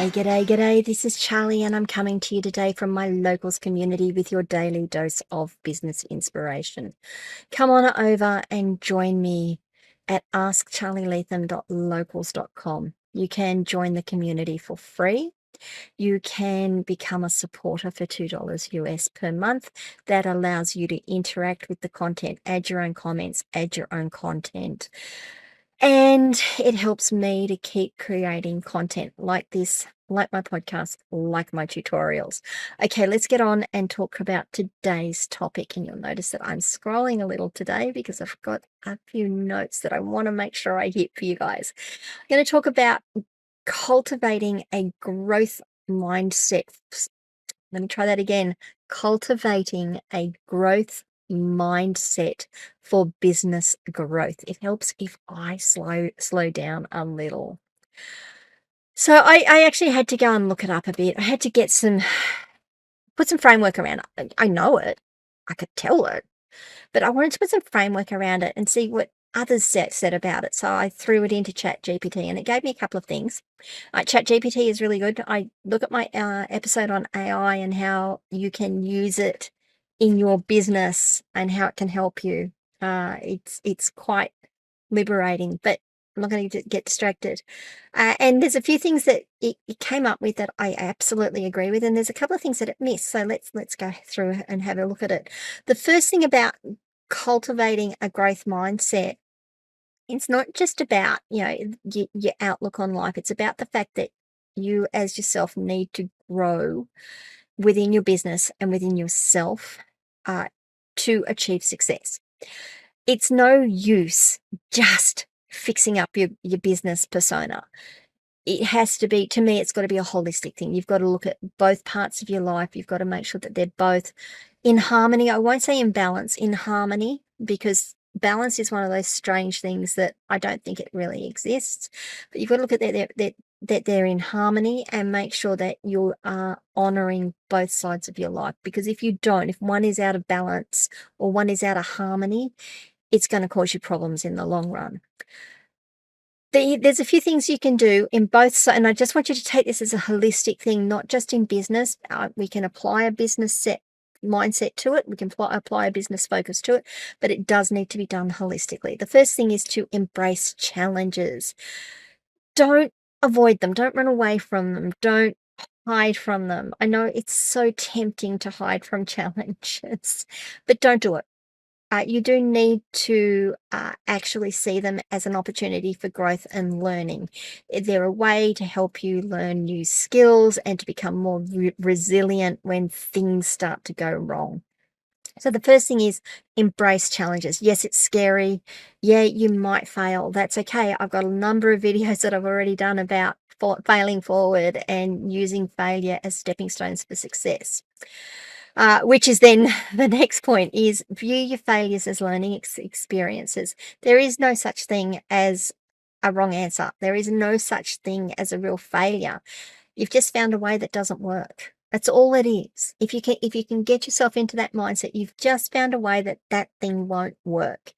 G'day. This is Charlie, and I'm coming to you today from my locals community with your daily dose of business inspiration. Come on over and join me at askcharlieleetham.locals.com. You can join the community for free. You can become a supporter for $2 US per month. That allows you to interact with the content, add your own comments, add your own content. And it helps me to keep creating content like this, like my podcast, like my tutorials. Okay, let's get on and talk about today's topic. And you'll notice that I'm scrolling a little today because I've got a few notes that I want to make sure I hit for you guys. I'm going to talk about cultivating a growth mindset. Let me try that again. Cultivating a growth mindset for business growth. It helps if I slow down a little. So I actually had to go and look it up a bit. I had to put some framework around it. I know it. I could tell it. But I wanted to put some framework around it and see what others said about it. So I threw it into ChatGPT and it gave me a couple of things. ChatGPT is really good. I look at my episode on AI and how you can use it in your business and how it can help you. It's quite liberating, but I'm not going to get distracted. And there's a few things that it came up with that I absolutely agree with, and there's a couple of things that it missed. So let's go through and have a look at it. The first thing about cultivating a growth mindset, it's not just about your outlook on life. It's about the fact that you as yourself need to grow within your business and within yourself to achieve success. It's no use just fixing up your business persona. It has to be, to me, it's got to be a holistic thing. You've got to look at both parts of your life. You've got to make sure that they're both in harmony. I won't say in balance, in harmony, because balance is one of those strange things that I don't think it really exists. But you've got to look at that they're in harmony and make sure that you are honoring both sides of your life. Because if you don't, if one is out of balance or one is out of harmony, it's going to cause you problems in the long run. There's a few things you can do in both, and I just want you to take this as a holistic thing, not just in business. We can apply a business mindset to it. We can apply a business focus to it, but it does need to be done holistically. The first thing is to embrace challenges. Don't avoid them. Don't run away from them. Don't hide from them. I know it's so tempting to hide from challenges, but don't do it. You do need to actually see them as an opportunity for growth and learning. They're a way to help you learn new skills and to become more resilient when things start to go wrong. So the first thing is embrace challenges. Yes, it's scary. Yeah, you might fail. That's okay. I've got a number of videos that I've already done about failing forward and using failure as stepping stones for success. Which is then the next point is view your failures as learning experiences. There is no such thing as a wrong answer. There is no such thing as a real failure. You've just found a way that doesn't work. That's all it is. If you can get yourself into that mindset, you've just found a way that thing won't work.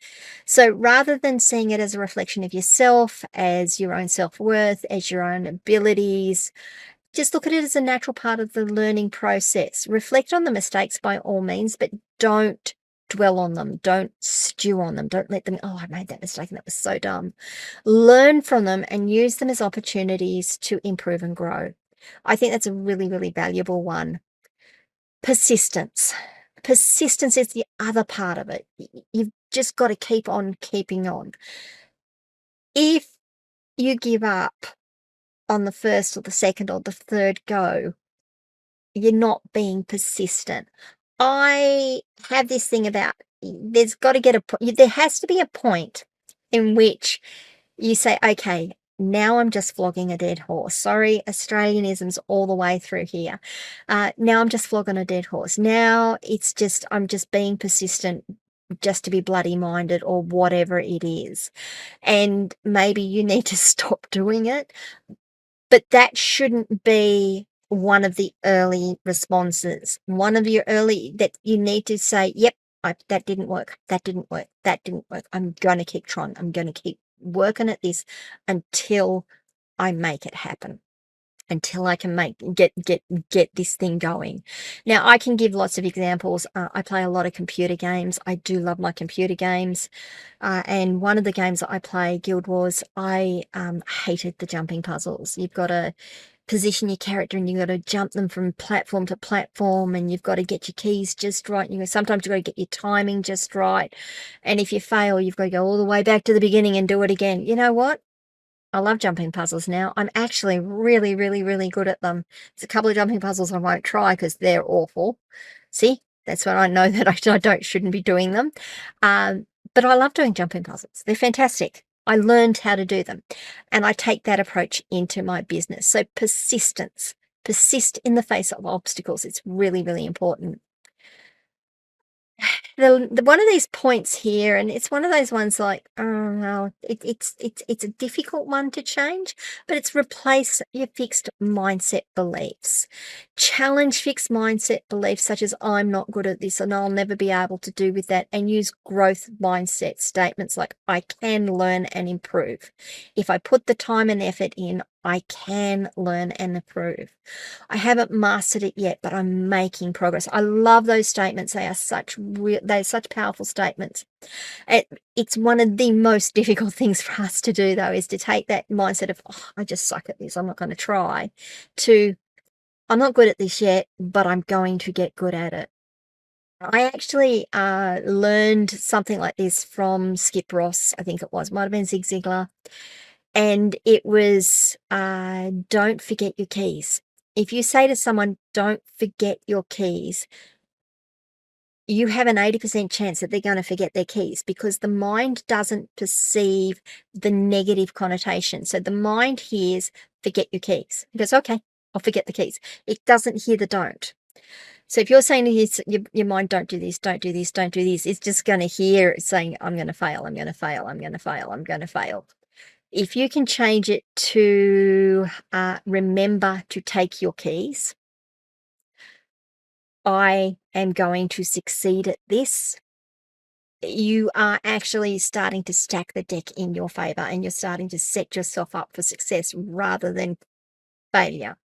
So rather than seeing it as a reflection of yourself, as your own self-worth, as your own abilities, just look at it as a natural part of the learning process. Reflect on the mistakes by all means, but don't dwell on them. Don't stew on them. Don't let them, oh, I made that mistake and that was so dumb. Learn from them and use them as opportunities to improve and grow. I think that's a really, really valuable one. Persistence. Persistence is the other part of it. You've just got to keep on keeping on. If you give up on the first or the second or the third go, you're not being persistent. I have this thing about there's got to there has to be a point in which you say, okay, now I'm just flogging a dead horse. Sorry, Australianisms all the way through here. Now I'm just flogging a dead horse. Now I'm just being persistent just to be bloody minded or whatever it is. And maybe you need to stop doing it. But that shouldn't be one of the early responses. One of your early that you need to say, yep, that didn't work. That didn't work. That didn't work. I'm going to keep trying. I'm going to keep working at this until I make it happen. until I can get this thing going. Now, I can give lots of examples. I play a lot of computer games. I do love my computer games. And one of the games that I play, Guild Wars, I hated the jumping puzzles. You've got to position your character and you've got to jump them from platform to platform, and you've got to get your keys just right. Sometimes you've got to get your timing just right. And if you fail, you've got to go all the way back to the beginning and do it again. You know what? I love jumping puzzles now. I'm actually really, really, really good at them. There's a couple of jumping puzzles I won't try because they're awful. See, that's when I know that shouldn't be doing them. But I love doing jumping puzzles. They're fantastic. I learned how to do them, and I take that approach into my business. So persistence, persist in the face of obstacles. It's really, really important. The one of these points here, and it's one of those ones like, oh no, it's a difficult one to change, but it's replace your fixed mindset beliefs. Challenge fixed mindset beliefs such as I'm not good at this and I'll never be able to do with that, and use growth mindset statements like I can learn and improve. If I put the time and effort in, I can learn and improve. I haven't mastered it yet, but I'm making progress. I love those statements. They're such powerful statements. It's one of the most difficult things for us to do, though, is to take that mindset of, oh, I just suck at this, I'm not going to try, to I'm not good at this yet, but I'm going to get good at it. I actually learned something like this from Skip Ross, I think it was, might have been Zig Ziglar. And it was, don't forget your keys. If you say to someone, don't forget your keys, you have an 80% chance that they're going to forget their keys, because the mind doesn't perceive the negative connotation. So the mind hears, forget your keys. It goes, okay, I'll forget the keys. It doesn't hear the don't. So if you're saying to your mind, don't do this, don't do this, don't do this, it's just going to hear it saying, I'm going to fail, I'm going to fail, I'm going to fail, I'm going to fail. If you can change it to remember to take your keys, I am going to succeed at this, you are actually starting to stack the deck in your favor, and you're starting to set yourself up for success rather than failure.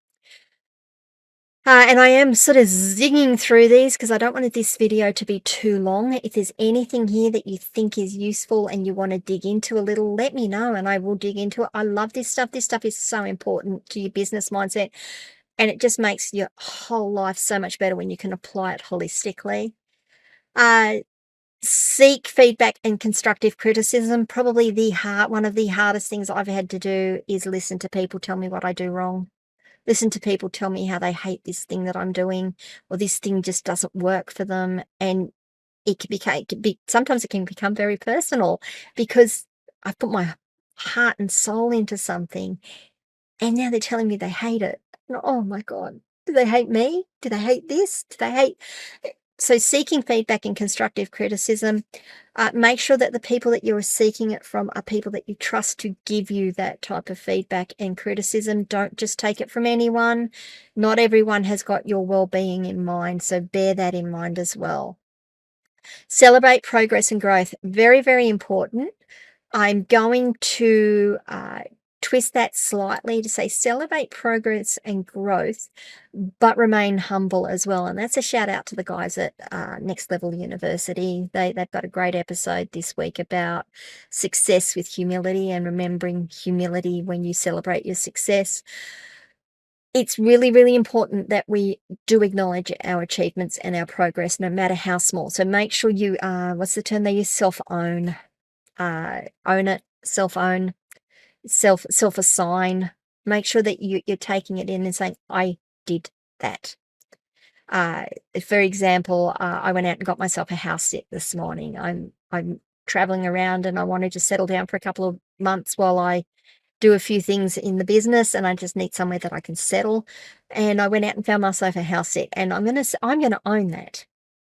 And I am sort of zigging through these because I don't want this video to be too long. If there's anything here that you think is useful and you want to dig into a little, let me know and I will dig into it. I love this stuff. This stuff is so important to your business mindset, and it just makes your whole life so much better when you can apply it holistically. Seek feedback and constructive criticism. Probably one of the hardest things I've had to do is listen to people tell me what I do wrong. Listen to people tell me how they hate this thing that I'm doing, or this thing just doesn't work for them. And sometimes it can become very personal because I've put my heart and soul into something, and now they're telling me they hate it. Oh my God. Do they hate me? Do they hate this? Do they hate? So seeking feedback and constructive criticism, make sure that the people that you are seeking it from are people that you trust to give you that type of feedback and criticism. Don't just take it from anyone. Not everyone has got your well-being in mind, so bear that in mind as well. Celebrate progress and growth. Very, very important. I'm going to twist that slightly to say celebrate progress and growth, but remain humble as well. And that's a shout out to the guys at Next Level University. They've got a great episode this week about success with humility and remembering humility when you celebrate your success. It's really, really important that we do acknowledge our achievements and our progress, no matter how small. So make sure you, what's the term they use? Self-own. Own it, self-own, self-assign. Make sure that you're taking it in and saying, I did that. For example, I went out and got myself a house sit this morning. I'm traveling around and I wanted to settle down for a couple of months while I do a few things in the business, and I just need somewhere that I can settle. And I went out and found myself a house sit, and I'm going to own that.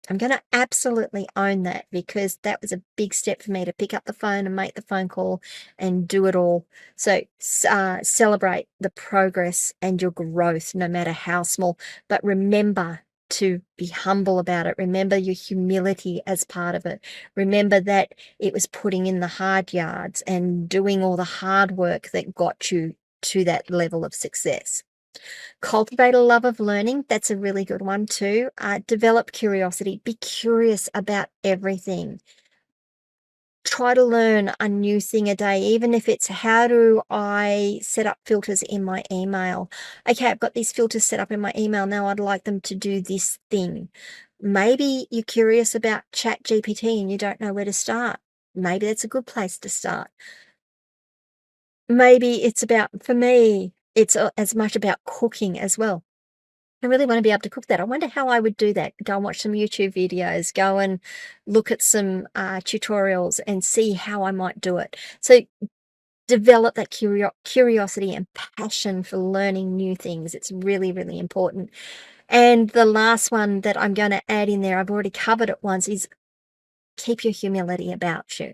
I'm going to absolutely own that, because that was a big step for me to pick up the phone and make the phone call and do it all. So celebrate the progress and your growth, no matter how small, but remember to be humble about it. Remember your humility as part of it. Remember that it was putting in the hard yards and doing all the hard work that got you to that level of success. Cultivate a love of learning. That's a really good one too. Develop curiosity. Be curious about everything. Try to learn a new thing a day, even if it's how do I set up filters in my email? Okay, I've got these filters set up in my email. Now I'd like them to do this thing. Maybe you're curious about Chat GPT and you don't know where to start. Maybe that's a good place to start. Maybe it's about, for me, it's as much about cooking as well. I really want to be able to cook that. I wonder how I would do that. Go and watch some YouTube videos, go and look at some tutorials and see how I might do it. So develop that curiosity and passion for learning new things. It's really, really important. And the last one that I'm going to add in there, I've already covered it once, is keep your humility about you.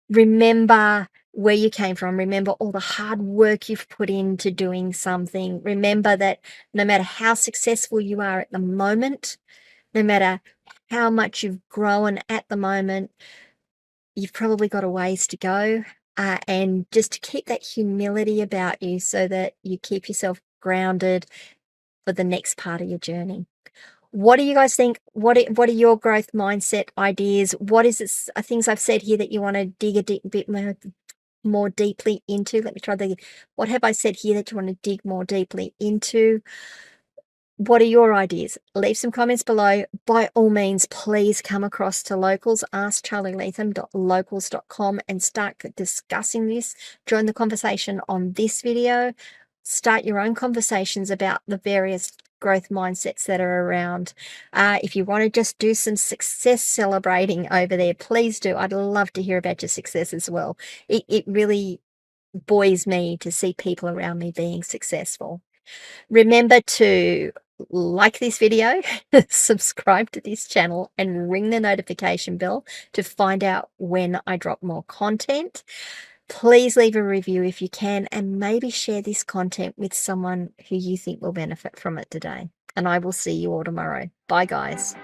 Remember where you came from. Remember all the hard work you've put into doing something. Remember that no matter how successful you are at the moment, no matter how much you've grown at the moment, you've probably got a ways to go. And just to keep that humility about you so that you keep yourself grounded for the next part of your journey. What do you guys think? What are your growth mindset ideas? What is it, things I've said here that you want to dig a bit more deeply into? Let me try what have I said here that you want to dig more deeply into? What are your ideas? Leave some comments below. By all means, please come across to Locals, askcharlyleetham.locals.com and start discussing this. Join the conversation on this video. Start your own conversations about the various growth mindsets that are around. If you want to just do some success celebrating over there, please do. I'd love to hear about your success as well. It really buoys me to see people around me being successful. Remember to like this video, subscribe to this channel, and ring the notification bell to find out when I drop more content. Please leave a review if you can, and maybe share this content with someone who you think will benefit from it today. And I will see you all tomorrow. Bye, guys.